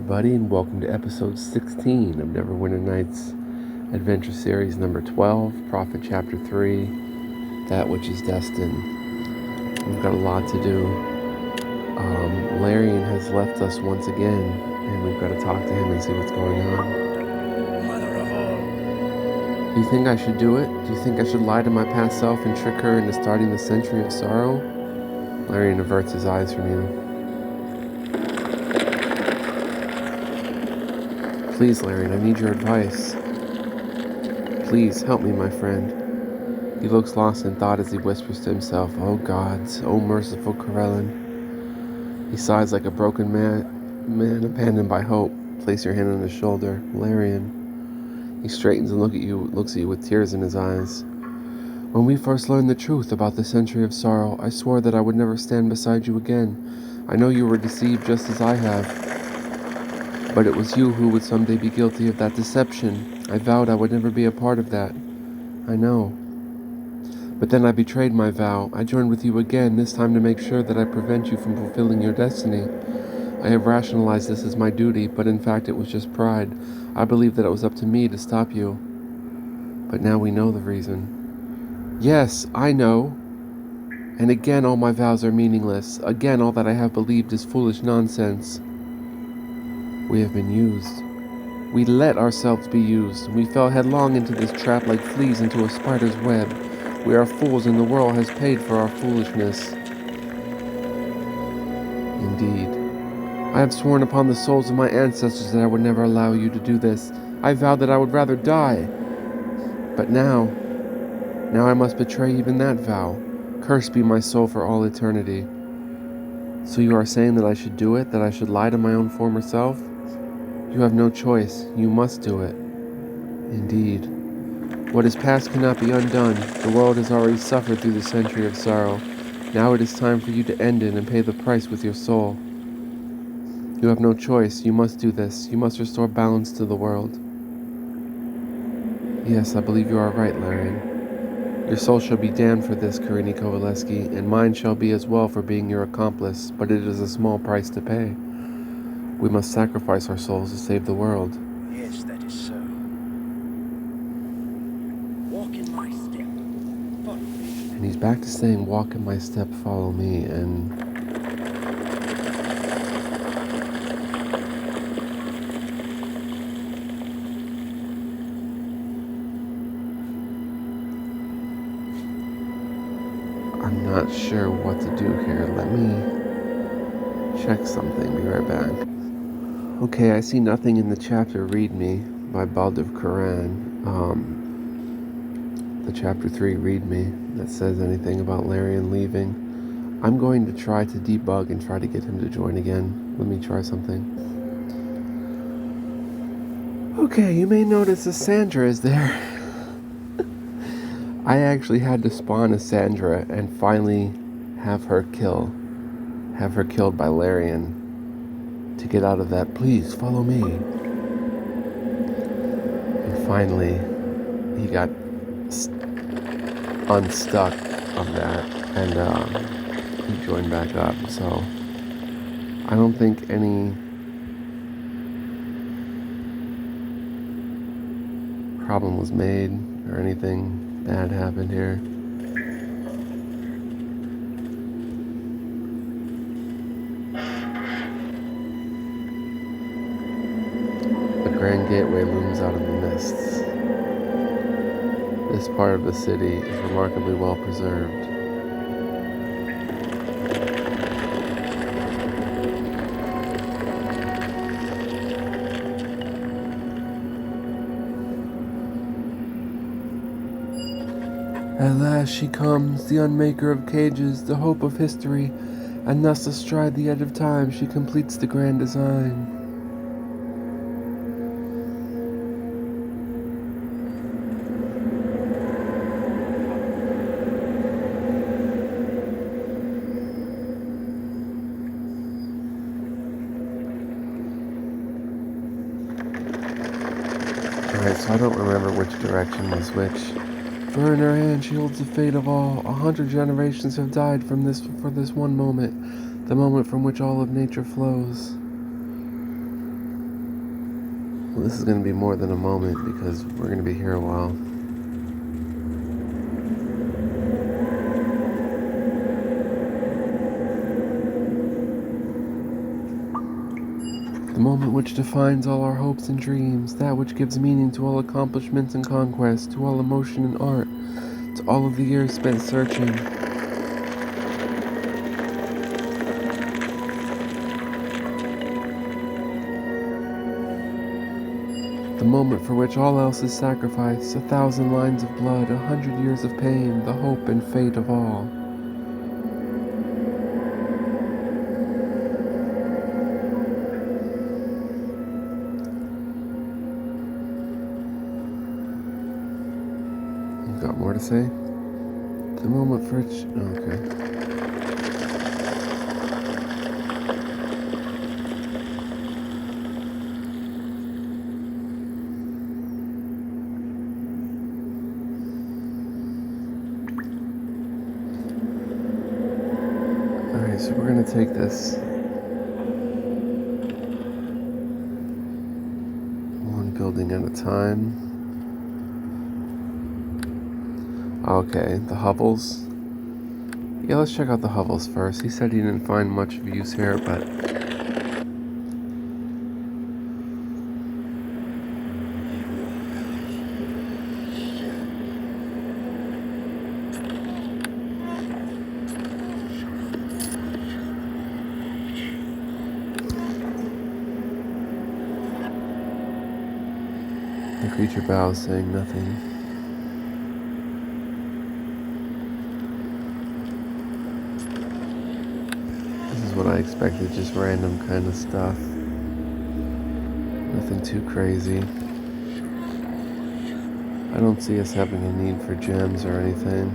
everybody, and welcome to episode 16 of Neverwinter Nights Adventure Series number 12, Prophet Chapter 3, That Which is Destined. We've got a lot to do. Larian has left us once again, and we've got to talk to him and see what's going on. Mother of all. Do you think I should do it? Do you think I should lie to my past self and trick her into starting the Century of Sorrow? Larian averts his eyes from you. Please, Larian, I need your advice. Please, help me, my friend. He looks lost in thought as he whispers to himself, "Oh gods, oh merciful Corellin." He sighs like a broken man abandoned by hope. Place your hand on his shoulder. Larian. He straightens and looks at you with tears in his eyes. When we first learned the truth about the Century of Sorrow, I swore that I would never stand beside you again. I know you were deceived just as I have. But it was you who would someday be guilty of that deception. I vowed I would never be a part of that. I know. But then I betrayed my vow. I joined with you again, this time to make sure that I prevent you from fulfilling your destiny. I have rationalized this as my duty, but in fact it was just pride. I believed that it was up to me to stop you. But now we know the reason. Yes, I know. And again all my vows are meaningless. Again all that I have believed is foolish nonsense. We have been used. We let ourselves be used. We fell headlong into this trap like fleas into a spider's web. We are fools and the world has paid for our foolishness. Indeed. I have sworn upon the souls of my ancestors that I would never allow you to do this. I vowed that I would rather die. But now I must betray even that vow. Cursed be my soul for all eternity. So you are saying that I should do it? That I should lie to my own former self? You have no choice. You must do it. Indeed. What is past cannot be undone. The world has already suffered through the Century of Sorrow. Now it is time for you to end it and pay the price with your soul. You have no choice. You must do this. You must restore balance to the world. Yes, I believe you are right, Larian. Your soul shall be damned for this, Karini Kovaleski, and mine shall be as well for being your accomplice, but it is a small price to pay. We must sacrifice our souls to save the world. Yes, that is so. Walk in my step. Follow me. And he's back to saying, walk in my step, follow me, and I'm not sure what to do here. Let me check something. Be right back. Okay, I see nothing in the chapter Read Me by Baldur Quran. The chapter 3 Read Me that says anything about Larian leaving. I'm going to try to debug and try to get him to join again. Let me try something. Okay, you may notice a Sandra is there. I actually had to spawn a Sandra and finally have her killed by Larian to get out of that. Please follow me. And finally he got unstuck of that and he joined back up. So I don't think any problem was made or anything bad happened here. The Grand Gateway looms out of the mists. This part of the city is remarkably well preserved. At last she comes, the unmaker of cages, the hope of history, and thus astride the edge of time she completes the grand design. Alright, so I don't remember which direction was which. For in her hand she holds the fate of all. 100 generations have died for this one moment, the moment from which all of nature flows. Well, this is going to be more than a moment because we're going to be here a while. The moment which defines all our hopes and dreams, that which gives meaning to all accomplishments and conquests, to all emotion and art, to all of the years spent searching. The moment for which all else is sacrifice, 1,000 lines of blood, 100 years of pain, the hope and fate of all. You've got more to say? The moment for which... Okay. Alright, so we're going to take this one building at a time. Okay, the hovels. Yeah, let's check out the hovels first. He said he didn't find much of use here, but... The creature bows, saying nothing. This is what I expected, just random kind of stuff. Nothing too crazy. I don't see us having a need for gems or anything.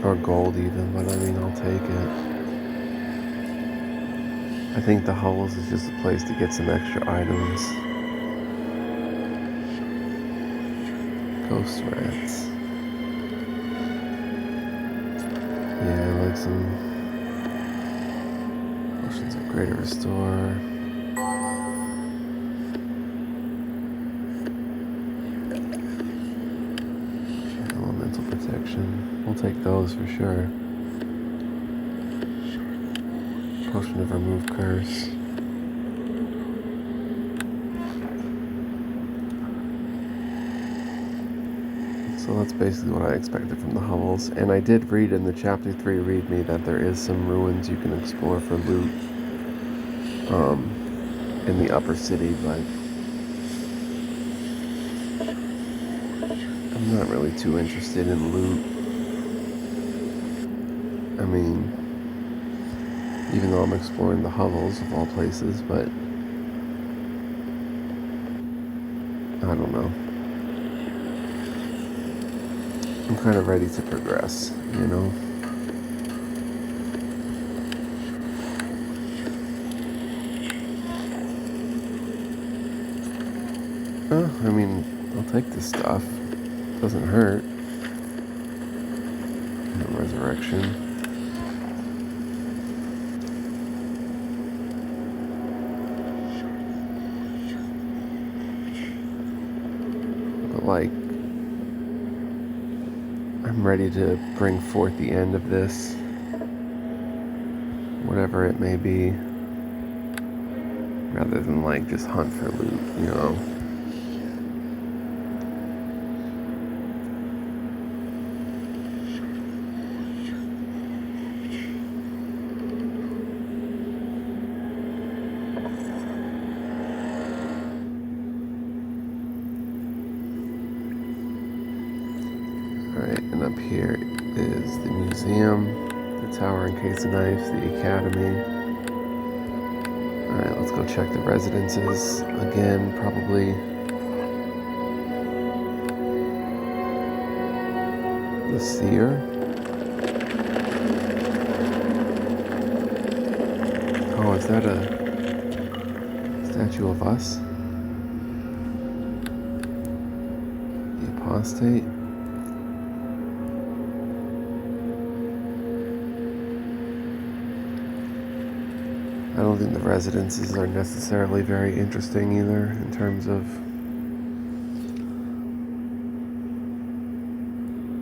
Or gold even, but I mean, I'll take it. I think the hovels is just a place to get some extra items. Ghost rats. Yeah, like some potions of greater restore. Elemental protection. We'll take those for sure. Potion of remove curse. So that's basically what I expected from the hovels. And I did read in the chapter 3 readme that there is some ruins you can explore for loot in the upper city, but I'm not really too interested in loot. I mean, even though I'm exploring the hovels of all places, but I don't know. I'm kind of ready to progress, you know? I mean, I'll take this stuff. Doesn't hurt. Resurrection. But like, I'm ready to bring forth the end of this, whatever it may be, rather than like just hunt for loot, you know? Alright, and up here is the museum, the tower and case of knives, the academy. Alright, let's go check the residences again, probably the seer. Oh, is that a statue of us? The apostate? I don't think the residences are necessarily very interesting either in terms of...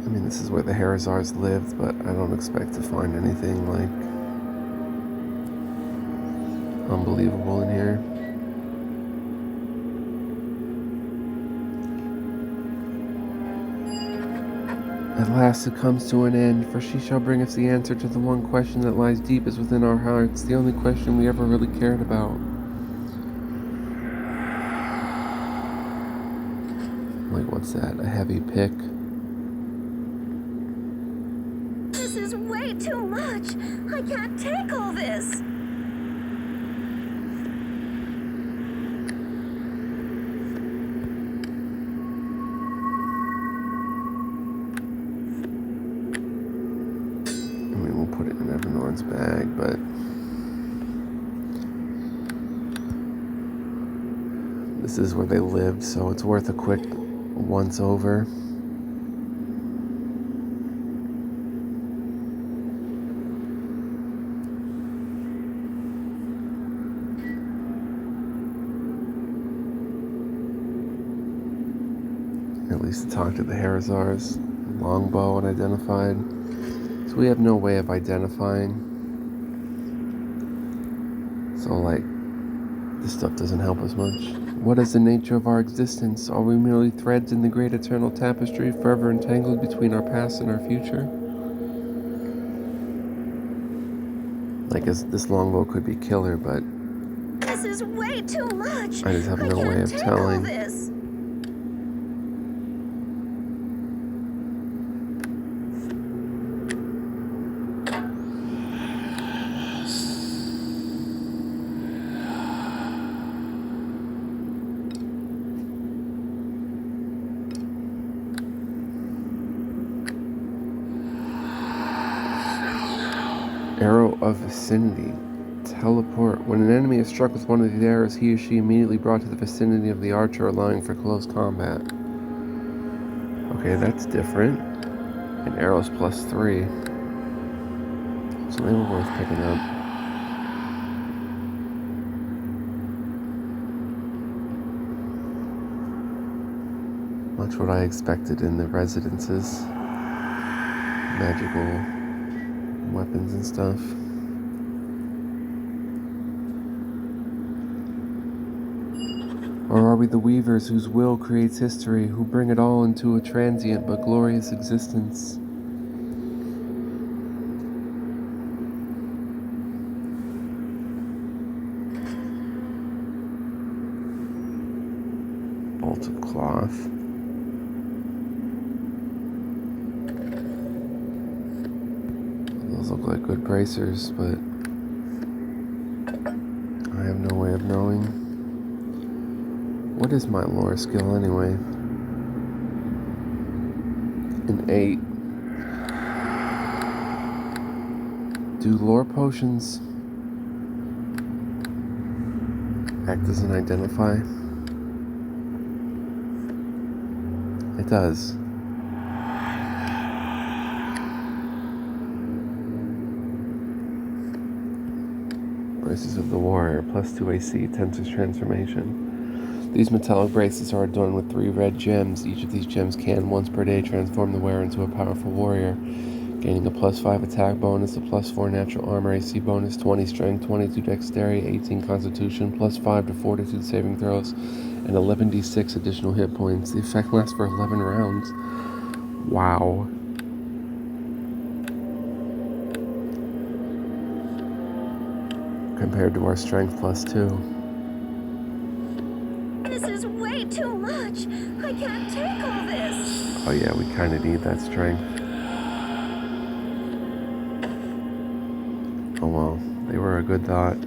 I mean, this is where the Harazars lived, but I don't expect to find anything, like, unbelievable in here. At last it comes to an end, for she shall bring us the answer to the one question that lies deepest within our hearts, the only question we ever really cared about. Like, what's that? A heavy pick? This is way too much. I can't take all this. I mean, we'll put it in Evernorn's bag, but... this is where they lived, so it's worth a quick once over. At least to talk to the Harazars. Longbow unidentified. So we have no way of identifying. So, like, this stuff doesn't help us much. What is the nature of our existence? Are we merely threads in the great eternal tapestry, forever entangled between our past and our future? Like, this longbow could be killer, but This is way too much. I just have no way of All telling. this. Arrow of vicinity. Teleport. When an enemy is struck with one of these arrows, he or she immediately brought to the vicinity of the archer, allowing for close combat. Okay, that's different. And arrows +3. So they were worth picking up. Much what I expected in the residences. Magical weapons and stuff. Or are we the weavers whose will creates history, who bring it all into a transient but glorious existence? Bolt of cloth. Those look like good bracers, but I have no way of knowing. What is my lore skill anyway? An 8. Do lore potions act as an identify? It does. Braces of the Warrior, +2 AC, Tensor's Transformation. These metallic braces are adorned with 3 red gems. Each of these gems can, once per day, transform the wearer into a powerful warrior, gaining a +5 attack bonus, a +4 natural armor AC bonus, 20 strength, 22 dexterity, 18 constitution, +5 to fortitude saving throws, and 11d6 additional hit points. The effect lasts for 11 rounds. Wow. Compared to our strength +2. This is way too much. I can't take all this. Oh yeah, we kind of need that strength. Oh well, they were a good thought.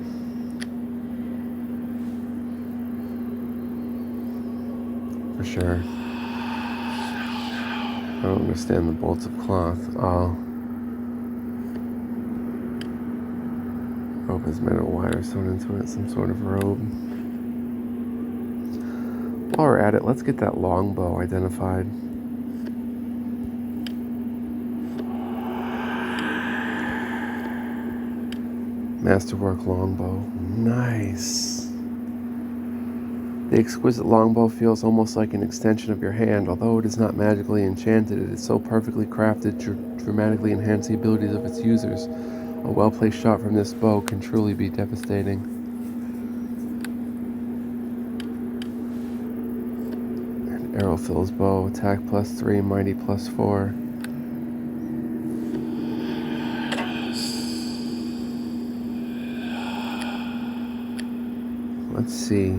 For sure. I don't understand the bolts of cloth. Oh. Rope has metal wire sewn into it, some sort of robe. While we're at it, let's get that longbow identified. Masterwork longbow. Nice. The exquisite longbow feels almost like an extension of your hand. Although it is not magically enchanted, it is so perfectly crafted to dramatically enhance the abilities of its users. A well-placed shot from this bow can truly be devastating. And Arrowfill's bow, attack +3, mighty +4. Let's see.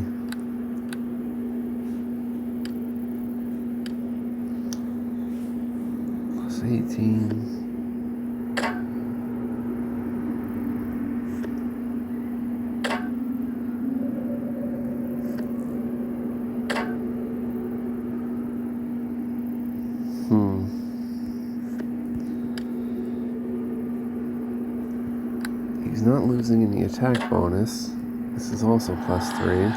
+18. He's not losing any attack bonus. This is also +3.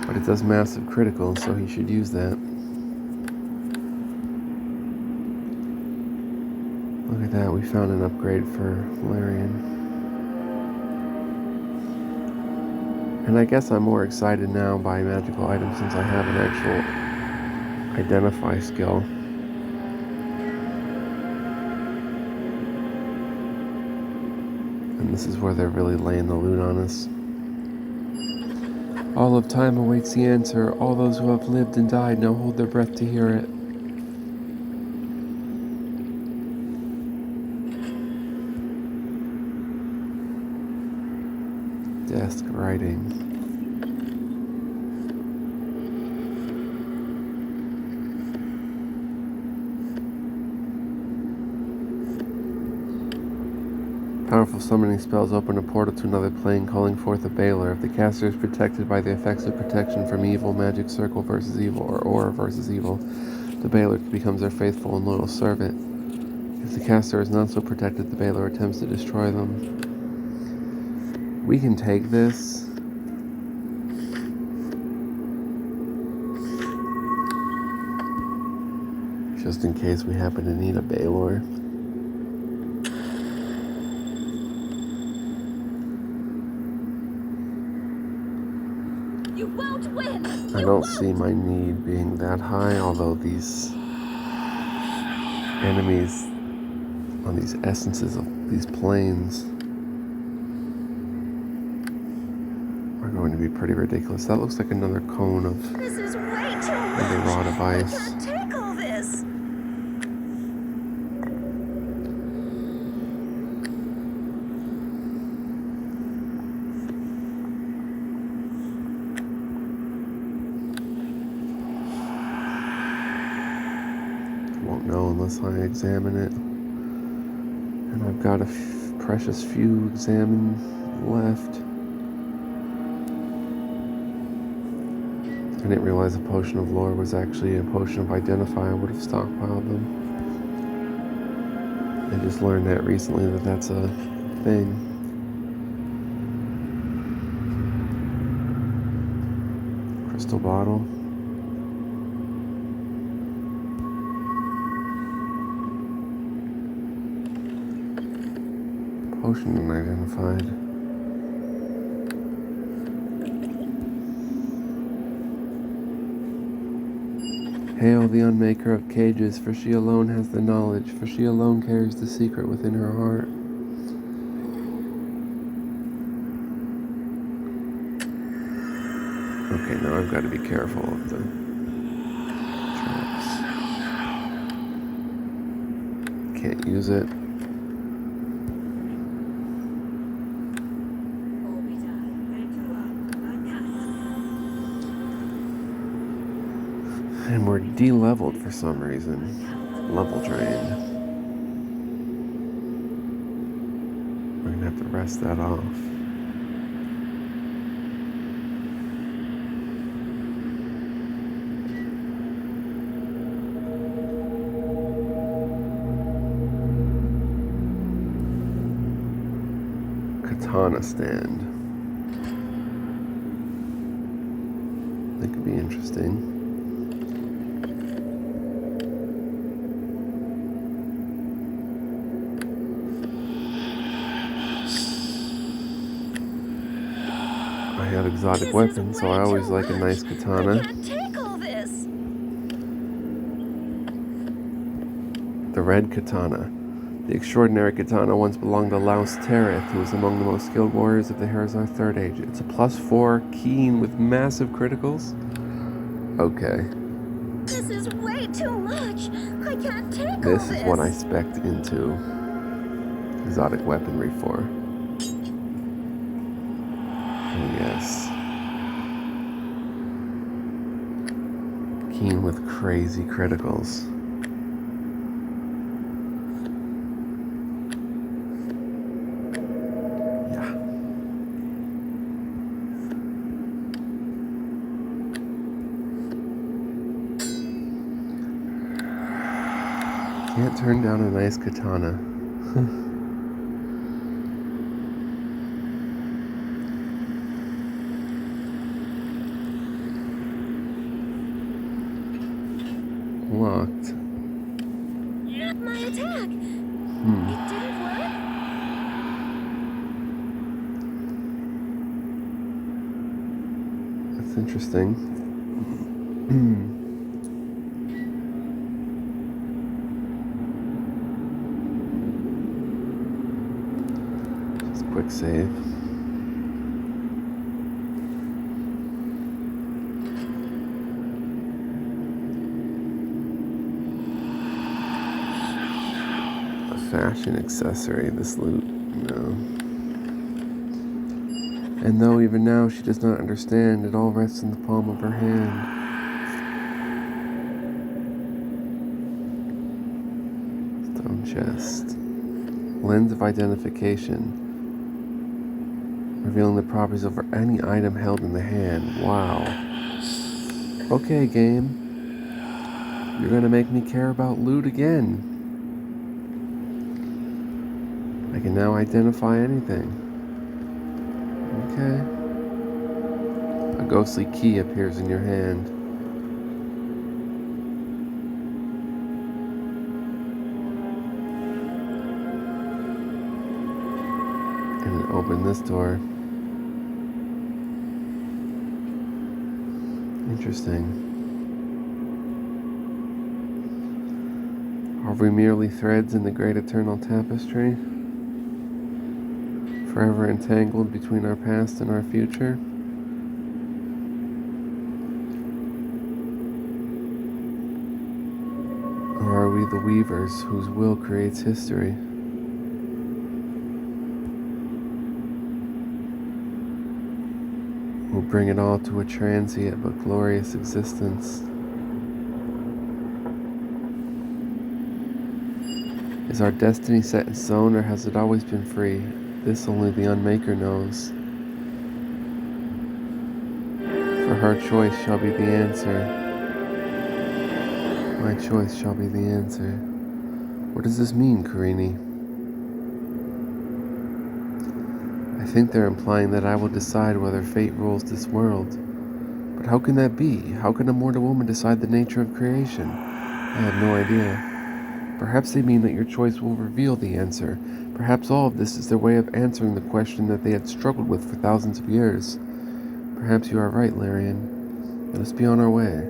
But it does massive critical, so he should use that. Look at that, we found an upgrade for Valerian. And I guess I'm more excited now by magical items since I have an actual identify skill. And this is where they're really laying the loot on us. All of time awaits the answer. All those who have lived and died now hold their breath to hear it. Desk writing. Powerful summoning spells open a portal to another plane, calling forth a Baylor. If the caster is protected by the effects of protection from evil, magic circle versus evil, or aura versus evil, the Baylor becomes their faithful and loyal servant. If the caster is not so protected, the Baylor attempts to destroy them. We can take this. Just in case we happen to need a Baylor. You won't win. I don't see my need being that high, although these enemies on these essences of these planes are going to be pretty ridiculous. That looks like another cone of This is way too much. maybe rod of I ice. can't take all this. Won't know unless I examine it. And I've got a precious few examine left. I didn't realize a potion of lore was actually a potion of identify. I would have stockpiled them. I just learned that recently that that's a thing. Crystal bottle. Potion unidentified. Hail the unmaker of cages, for she alone has the knowledge, for she alone carries the secret within her heart. Okay, now I've got to be careful of the traps. Can't use it. And we're de-leveled for some reason. Level drained. We're gonna have to rest that off. Katana stand. That could be interesting. have exotic This is weapons, so way I always too like a nice much. katana. I can't take all this. The red katana. The extraordinary katana once belonged to Laos Terith, who was among the most skilled warriors of the Herzar Third Age. It's a +4 keen with massive criticals. Okay. This is way too much. I can't take all This is what I this. spec'd into exotic weaponry for. Oh yes. Keen with crazy criticals. Yeah. Can't turn down a nice katana. Locked. My attack. It didn't work. That's interesting. Just quick save. A fashion accessory, this loot. No. And though even now she does not understand, it all rests in the palm of her hand. Stone chest. Lens of identification. Revealing the properties of any item held in the hand. Wow. Okay, game. You're gonna make me care about loot again. I can now identify anything. Okay. A ghostly key appears in your hand. And it opened this door. Interesting. Are we merely threads in the great eternal tapestry? Forever entangled between our past and our future? Or are we the weavers whose will creates history? We'll bring it all to a transient but glorious existence. Is our destiny set in stone, or has it always been free? This only the Unmaker knows. For her choice shall be the answer. My choice shall be the answer. What does this mean, Karini? I think they're implying that I will decide whether fate rules this world. But how can that be? How can a mortal woman decide the nature of creation? I have no idea. Perhaps they mean that your choice will reveal the answer. Perhaps all of this is their way of answering the question that they had struggled with for thousands of years. Perhaps you are right, Larian. Let us be on our way.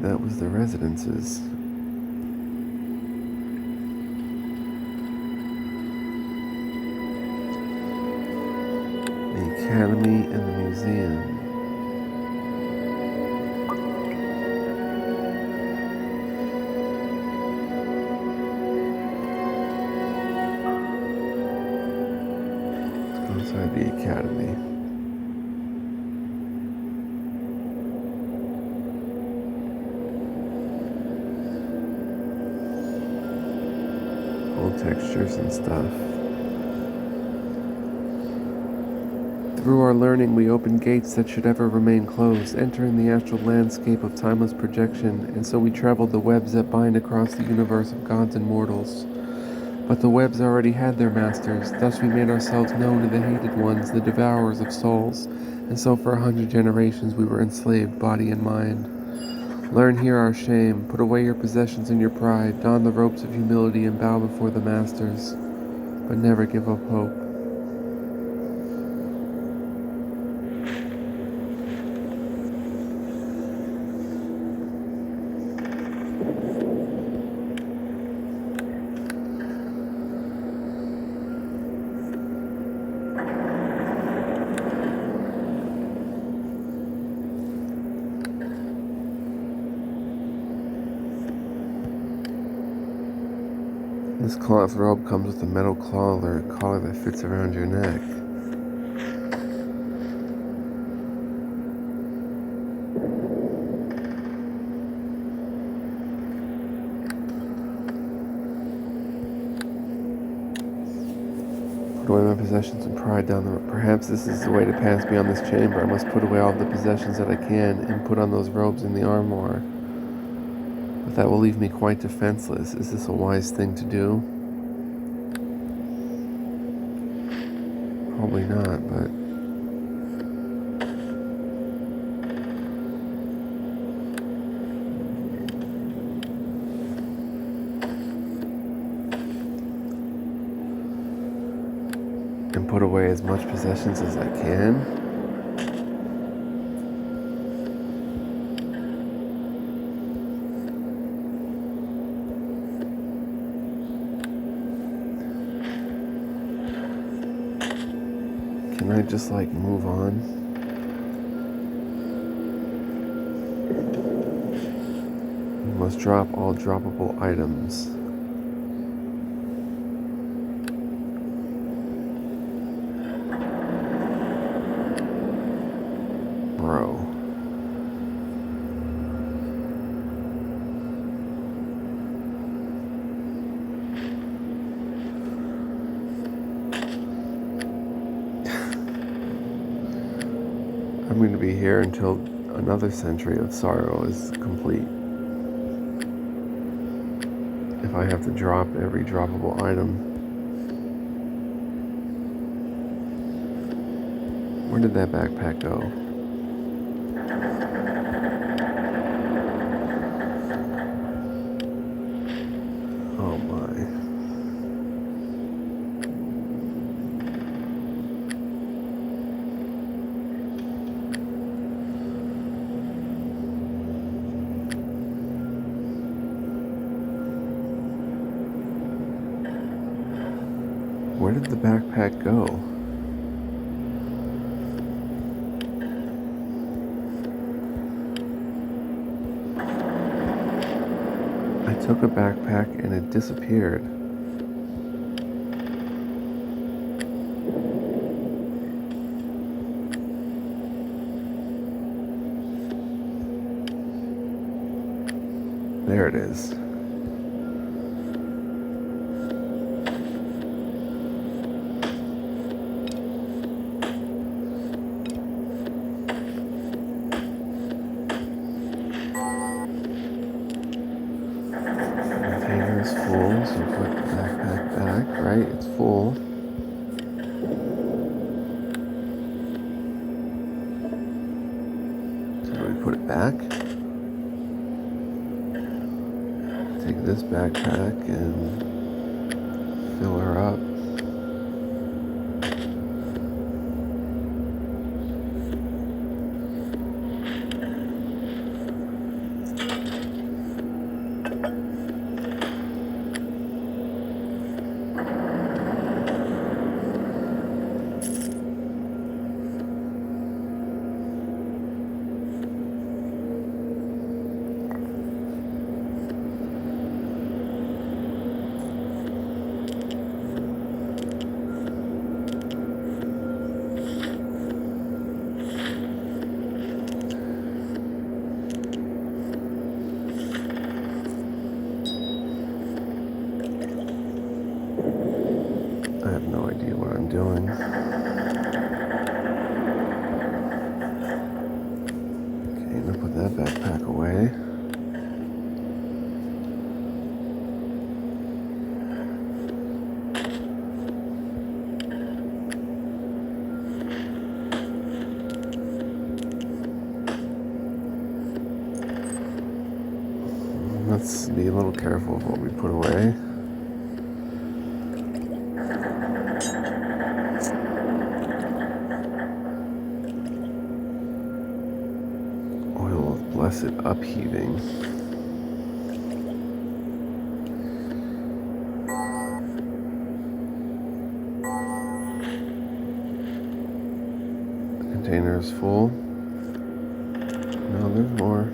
That was the residences. academy and the museum. Let's go inside the academy. Old textures and stuff. Through our learning, we open gates that should ever remain closed, entering the astral landscape of timeless projection, and so we traveled the webs that bind across the universe of gods and mortals. But the webs already had their masters, thus we made ourselves known to the hated ones, the devourers of souls, and so for 100 generations we were enslaved, body and mind. Learn here our shame, put away your possessions and your pride, don the ropes of humility and bow before the masters, but never give up hope. This cloth robe comes with a metal collar that fits around your neck. Put away my possessions and pride down the road. Perhaps this is the way to pass beyond this chamber. I must put away all the possessions that I can and put on those robes in the armoire. But that will leave me quite defenseless. Is this a wise thing to do? Probably not, but... and put away as much possessions as I can? Can I just, like, move on? You must drop all droppable items. Bro. I'm going to be here until another century of sorrow is complete. If I have to drop every droppable item. Where did that backpack go? Oh my. Where did the backpack go? I took a backpack and it disappeared. There it is. Is full, so put the backpack back, right? It's full. So do we put it back? Take this backpack and fill her up. Let's be a little careful of what we put away. Oil of blessed upheaving. The container is full. No, there's more.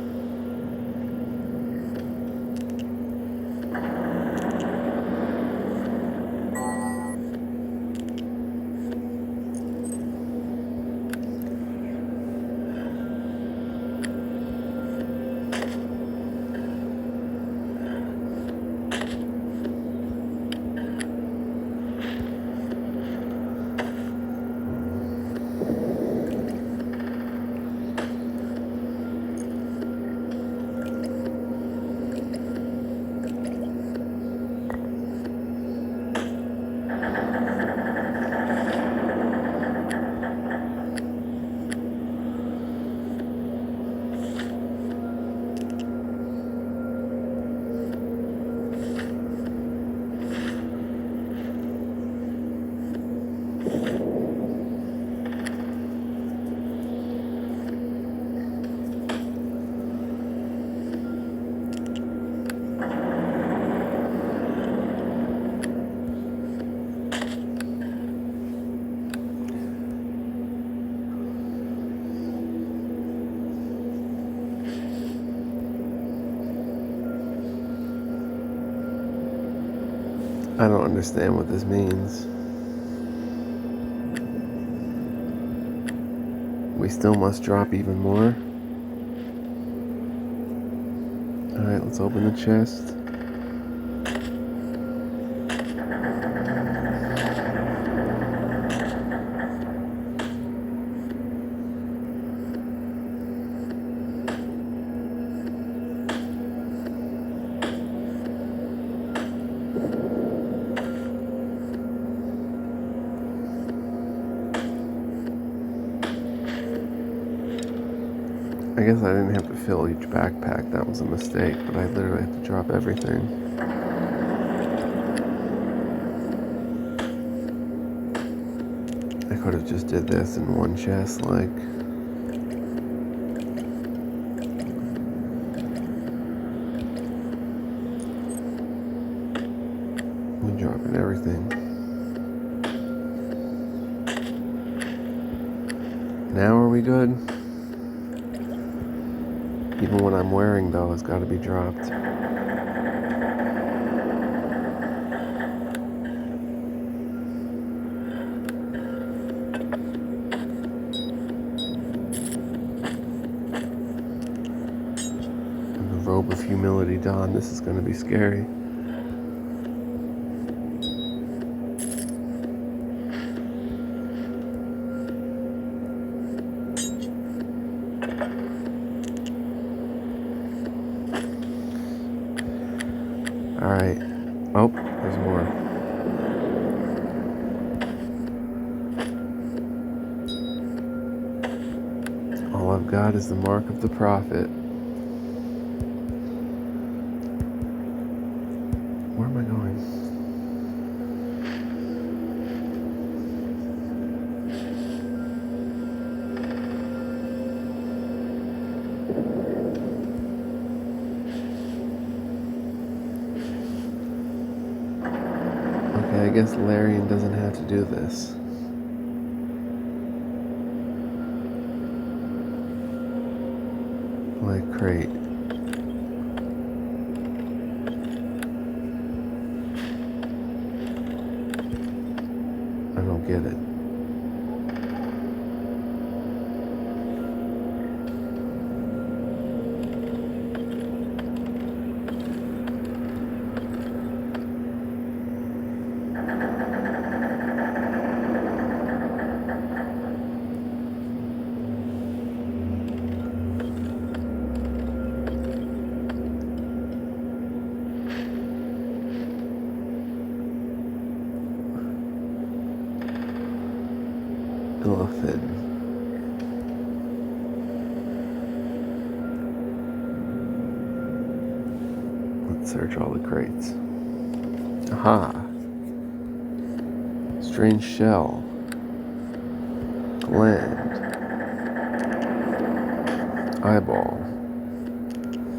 I don't understand what this means. We still must drop even more. Alright, let's open the chest. I guess I didn't have to fill each backpack. That was a mistake, but I literally had to drop everything. I could have just did this in one chest, like. We're dropping everything. Now are we good? Even what I'm wearing, though, has got to be dropped. And the robe of humility donned. This is going to be scary. Alright. Oh, there's more. All I've got is the mark of the prophet. Where am I going? Okay, I guess Larian doesn't have to do this. Like crate. I don't get it. Illithid. Search all the crates. Aha! Strange shell. Gland. Eyeball.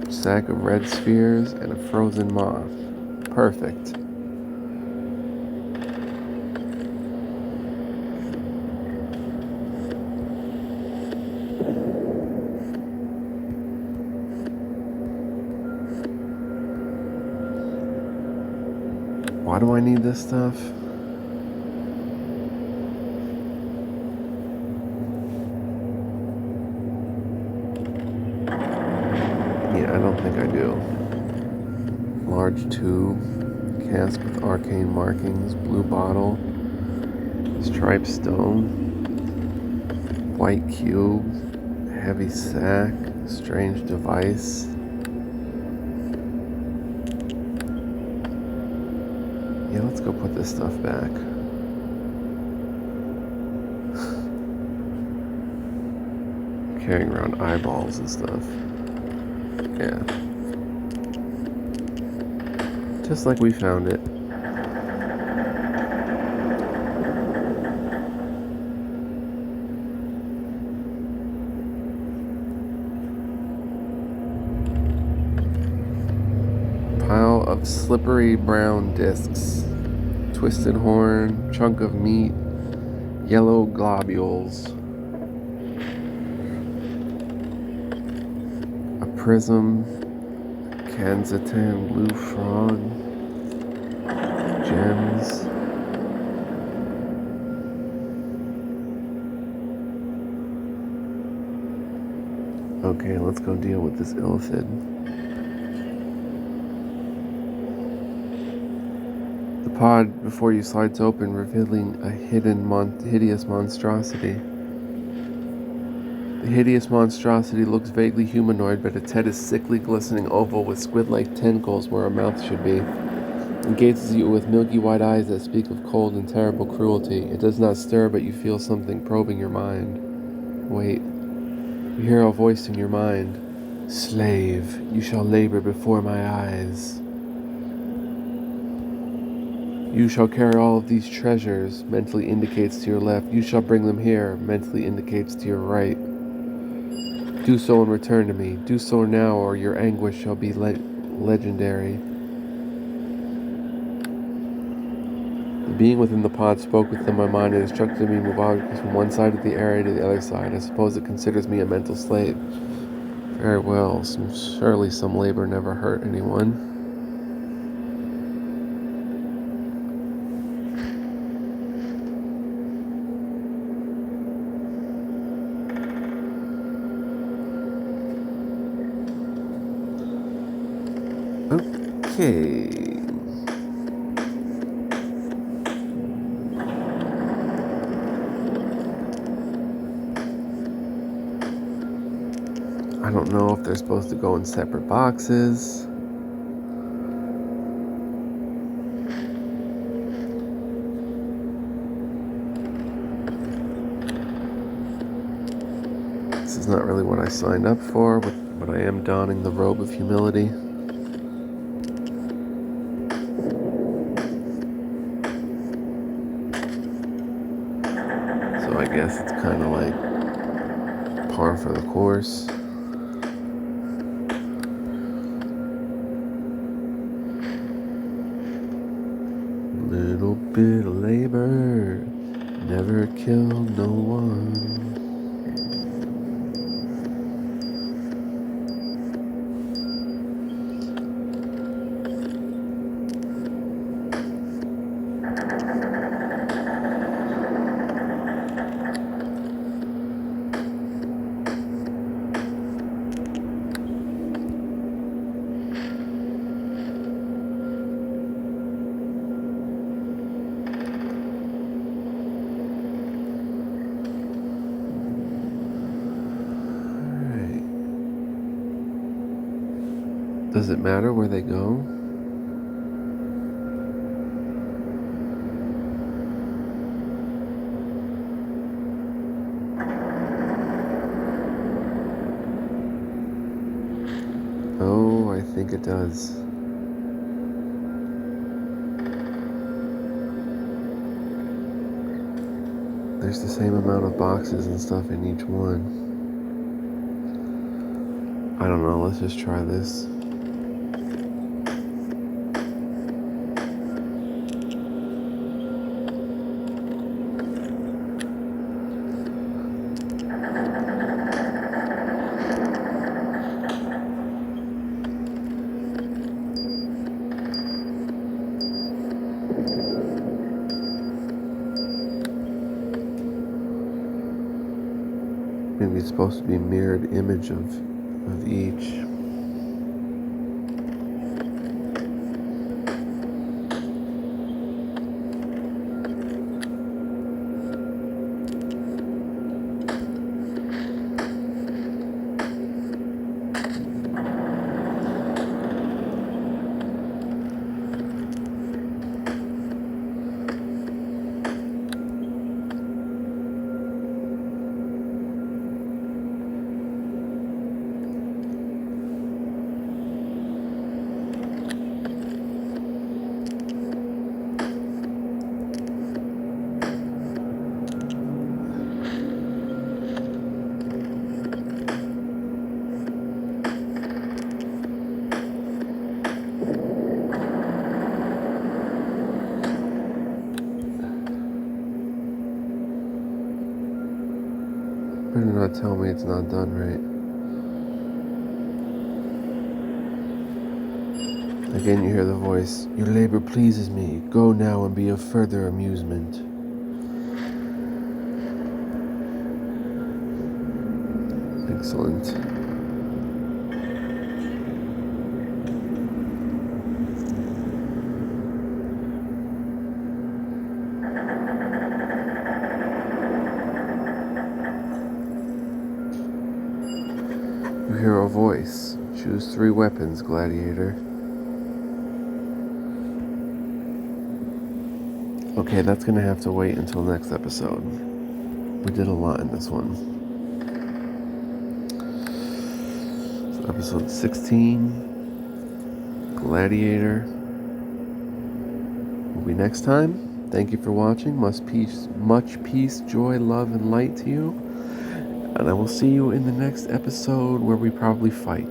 Sack of red spheres and a frozen moth. Perfect. Why do I need this stuff? Yeah, I don't think I do. Large tube, cask with arcane markings, blue bottle, striped stone, white cube, heavy sack, strange device. Yeah, let's go put this stuff back. Carrying around eyeballs and stuff. Yeah. Just like we found it. Pile of slippery brown discs. Twisted horn, chunk of meat, yellow globules. A prism, Kanzatan blue frog, gems. Okay, let's go deal with this illithid. The pod before you slides open, revealing a hideous monstrosity. The hideous monstrosity looks vaguely humanoid, but its head is sickly glistening oval with squid-like tentacles where a mouth should be. It gazes at you with milky white eyes that speak of cold and terrible cruelty. It does not stir, but you feel something probing your mind. Wait. You hear a voice in your mind. Slave, you shall labor before my eyes. You shall carry all of these treasures, mentally indicates to your left. You shall bring them here, mentally indicates to your right. Do so and return to me. Do so now, or your anguish shall be legendary. The being within the pod spoke within my mind and instructed me to move objects from one side of the area to the other side. I suppose it considers me a mental slave. Very well. Surely some labor never hurt anyone. Okay. I don't know if they're supposed to go in separate boxes. This is not really what I signed up for, but I am donning the robe of humility. So I guess it's kind of like par for the course. Little bit of labor never killed no one. Does it matter where they go? Oh, I think it does. There's the same amount of boxes and stuff in each one. I don't know, let's just try this. Maybe it's supposed to be a mirrored image of each. Better not tell me it's not done right. Again, you hear the voice. Your labor pleases me. Go now and be of further amusement. Excellent. You hear a voice. Choose 3 weapons, gladiator. Okay, that's gonna have to wait until next episode. We did a lot in this one. So episode 16, Gladiator, will be next time. Thank you for watching. Much peace, joy, love, and light to you. And I will see you in the next episode where we probably fight.